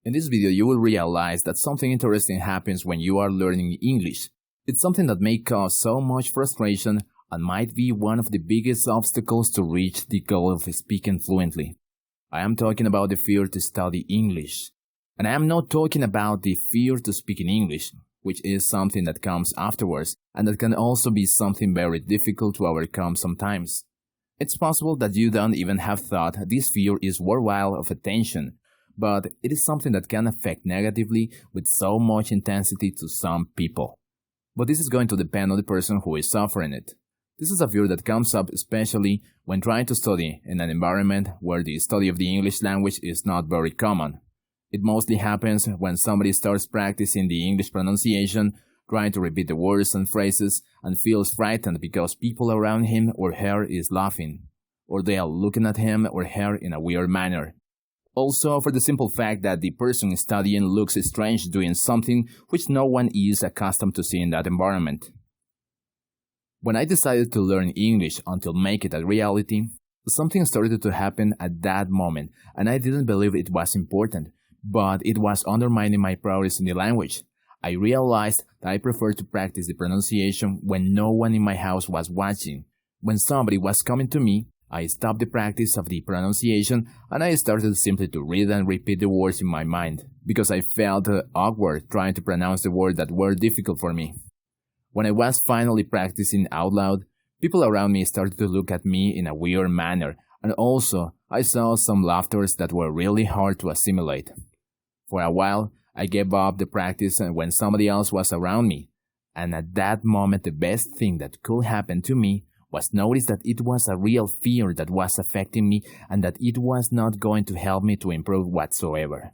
In this video, you will realize that something interesting happens when you are learning English. It's something that may cause so much frustration and might be one of the biggest obstacles to reach the goal of speaking fluently. I am talking about the fear to study English. And I am not talking about the fear to speak in English, which is something that comes afterwards and that can also be something very difficult to overcome sometimes. It's possible that you don't even have thought this fear is worthwhile of attention, but it is something that can affect negatively with so much intensity to some people. But this is going to depend on the person who is suffering it. This is a fear that comes up especially when trying to study in an environment where the study of the English language is not very common. It mostly happens when somebody starts practicing the English pronunciation, trying to repeat the words and phrases, and feels frightened because people around him or her is laughing, or they are looking at him or her in a weird manner. Also, for the simple fact that the person studying looks strange doing something which no one is accustomed to see in that environment. When I decided to learn English until make it a reality, something started to happen at that moment, and I didn't believe it was important, but it was undermining my progress in the language. I realized that I preferred to practice the pronunciation when no one in my house was watching. When somebody was coming to me, I stopped the practice of the pronunciation and I started simply to read and repeat the words in my mind, because I felt awkward trying to pronounce the words that were difficult for me. When I was finally practicing out loud, people around me started to look at me in a weird manner, and also I saw some laughters that were really hard to assimilate. For a while, I gave up the practice when somebody else was around me, and at that moment the best thing that could happen to me was notice that it was a real fear that was affecting me and that it was not going to help me to improve whatsoever.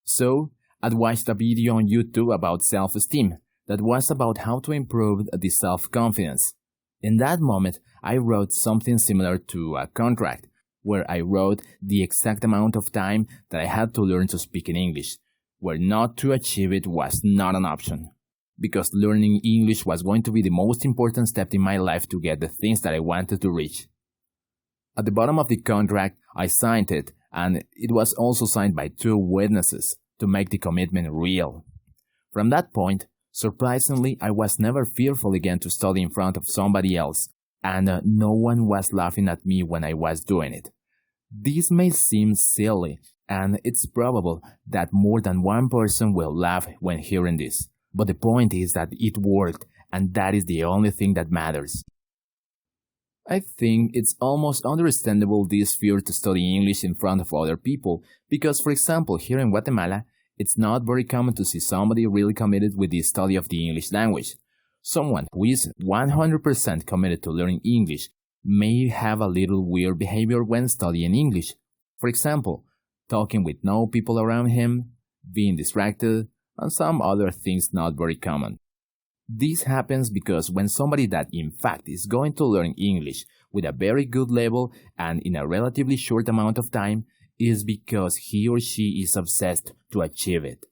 So, I watched a video on YouTube about self-esteem that was about how to improve the self-confidence. In that moment, I wrote something similar to a contract, where I wrote the exact amount of time that I had to learn to speak in English, where not to achieve it was not an option, because learning English was going to be the most important step in my life to get the things that I wanted to reach. At the bottom of the contract, I signed it, and it was also signed by 2 witnesses to make the commitment real. From that point, surprisingly, I was never fearful again to study in front of somebody else, and no one was laughing at me when I was doing it. This may seem silly, and it's probable that more than one person will laugh when hearing this. But the point is that it worked, and that is the only thing that matters. I think it's almost understandable this fear to study English in front of other people, because for example, here in Guatemala, it's not very common to see somebody really committed with the study of the English language. Someone who is 100% committed to learning English may have a little weird behavior when studying English. For example, talking with no people around him, being distracted, and some other things not very common. This happens because when somebody that in fact is going to learn English with a very good level and in a relatively short amount of time is because he or she is obsessed to achieve it.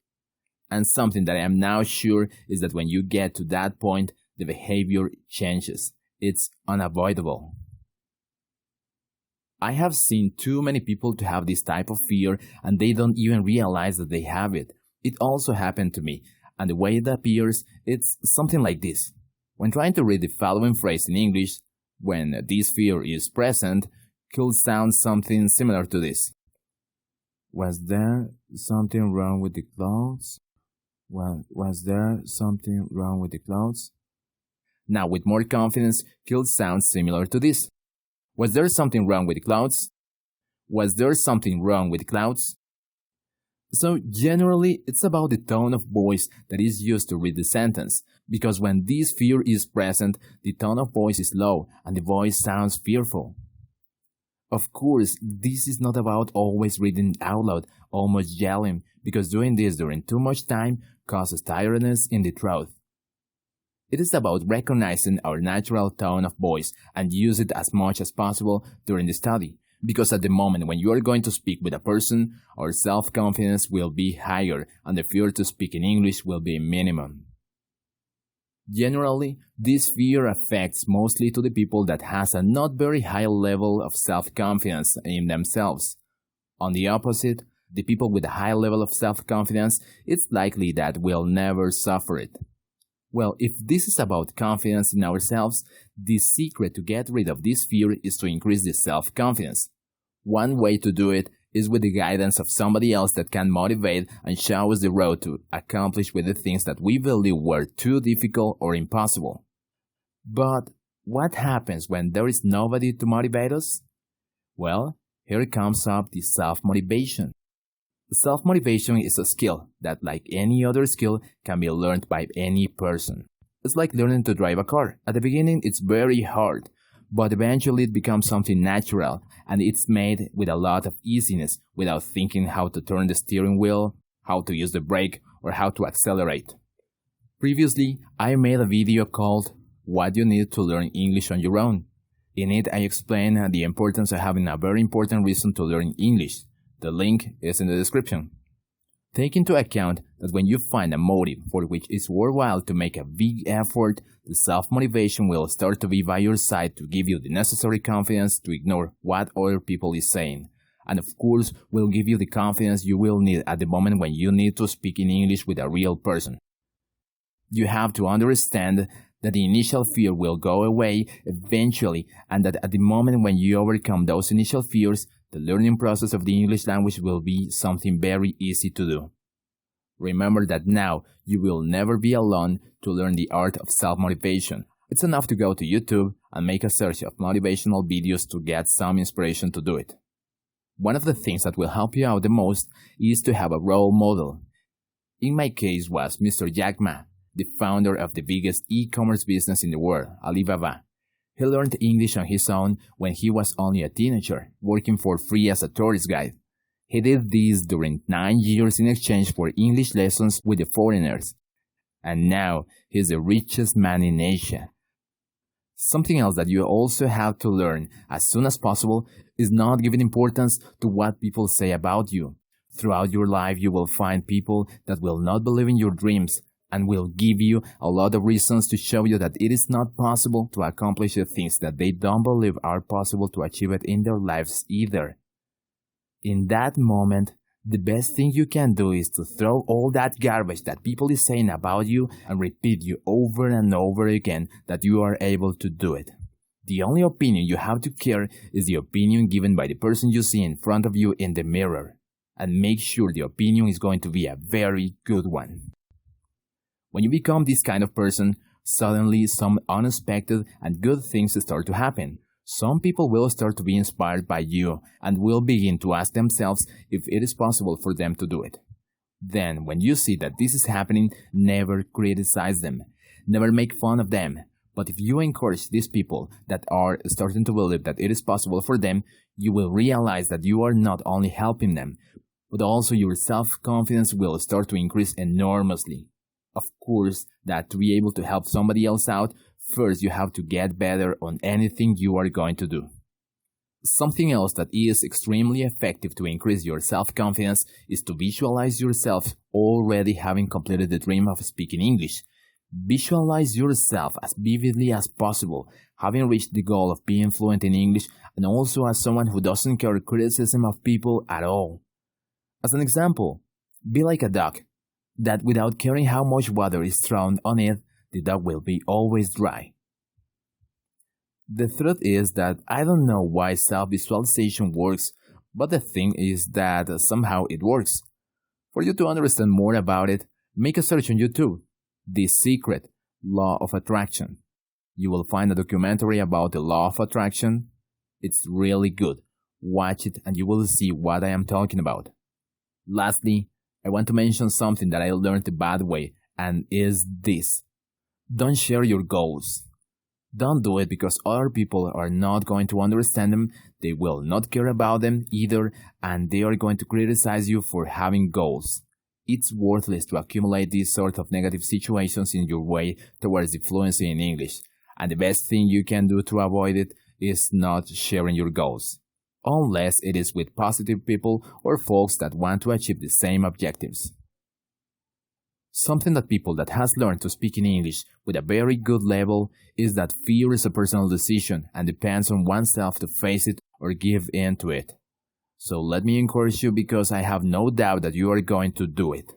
And something that I am now sure is that when you get to that point, the behavior changes. It's unavoidable. I have seen too many people to have this type of fear and they don't even realize that they have it. It also happened to me, and the way it appears, it's something like this. When trying to read the following phrase in English, when this fear is present, could sound something similar to this. Was there something wrong with the clothes? Was there something wrong with the clothes? Now, with more confidence, could sound similar to this. Was there something wrong with the clouds? Was there something wrong with the clouds? So generally, it's about the tone of voice that is used to read the sentence, because when this fear is present, the tone of voice is low and the voice sounds fearful. Of course, this is not about always reading out loud, almost yelling, because doing this during too much time causes tiredness in the throat. It is about recognizing our natural tone of voice and use it as much as possible during the study, because at the moment when you are going to speak with a person, our self-confidence will be higher and the fear to speak in English will be minimum. Generally, this fear affects mostly to the people that has a not very high level of self-confidence in themselves. On the opposite, The people with a high level of self-confidence, it's likely that will never suffer it. Well, if this is about confidence in ourselves, the secret to get rid of this fear is to increase the self-confidence. One way to do it is with the guidance of somebody else that can motivate and show us the road to accomplish with the things that we believe were too difficult or impossible. But what happens when there is nobody to motivate us? Well, here comes up the self-motivation. Self-motivation is a skill that, like any other skill, can be learned by any person. It's like learning to drive a car. At the beginning, it's very hard, but eventually it becomes something natural, and it's made with a lot of easiness without thinking how to turn the steering wheel, how to use the brake, or how to accelerate. Previously, I made a video called What You Need to Learn English on Your Own. In it, I explain the importance of having a very important reason to learn English. The link is in the description. Take into account that when you find a motive for which it's worthwhile to make a big effort, the self-motivation will start to be by your side to give you the necessary confidence to ignore what other people is saying. And of course, will give you the confidence you will need at the moment when you need to speak in English with a real person. You have to understand that the initial fear will go away eventually, and that at the moment when you overcome those initial fears, the learning process of the English language will be something very easy to do. Remember that now you will never be alone to learn the art of self-motivation. It's enough to go to YouTube and make a search of motivational videos to get some inspiration to do it. One of the things that will help you out the most is to have a role model. In my case was Mr. Jack Ma, the founder of the biggest e-commerce business in the world, Alibaba. He learned English on his own when he was only a teenager, working for free as a tourist guide. He did this during 9 years in exchange for English lessons with the foreigners. And now, he's the richest man in Asia. Something else that you also have to learn as soon as possible is not giving importance to what people say about you. Throughout your life, you will find people that will not believe in your dreams, and will give you a lot of reasons to show you that it is not possible to accomplish the things that they don't believe are possible to achieve it in their lives either. In that moment, the best thing you can do is to throw all that garbage that people is saying about you and repeat you over and over again that you are able to do it. The only opinion you have to care is the opinion given by the person you see in front of you in the mirror. And make sure the opinion is going to be a very good one. When you become this kind of person, suddenly some unexpected and good things start to happen. Some people will start to be inspired by you and will begin to ask themselves if it is possible for them to do it. Then, when you see that this is happening, never criticize them. Never make fun of them. But if you encourage these people that are starting to believe that it is possible for them, you will realize that you are not only helping them, but also your self-confidence will start to increase enormously. Of course, that to be able to help somebody else out, first you have to get better on anything you are going to do. Something else that is extremely effective to increase your self-confidence is to visualize yourself already having completed the dream of speaking English. Visualize yourself as vividly as possible, having reached the goal of being fluent in English, and also as someone who doesn't care criticism of people at all. As an example, be like a duck, that without caring how much water is thrown on it, the duck will be always dry. The truth is that I don't know why self-visualization works, but the thing is that somehow it works. For you to understand more about it, make a search on YouTube. The Secret Law of Attraction. You will find a documentary about the Law of Attraction. It's really good. Watch it and you will see what I am talking about. Lastly, I want to mention something that I learned the bad way, and is this. Don't share your goals. Don't do it because other people are not going to understand them, they will not care about them either, and they are going to criticize you for having goals. It's worthless to accumulate these sort of negative situations in your way towards the fluency in English, and the best thing you can do to avoid it is not sharing your goals. Unless it is with positive people or folks that want to achieve the same objectives. Something that people that has learned to speak in English with a very good level is that fear is a personal decision and depends on oneself to face it or give in to it. So let me encourage you because I have no doubt that you are going to do it.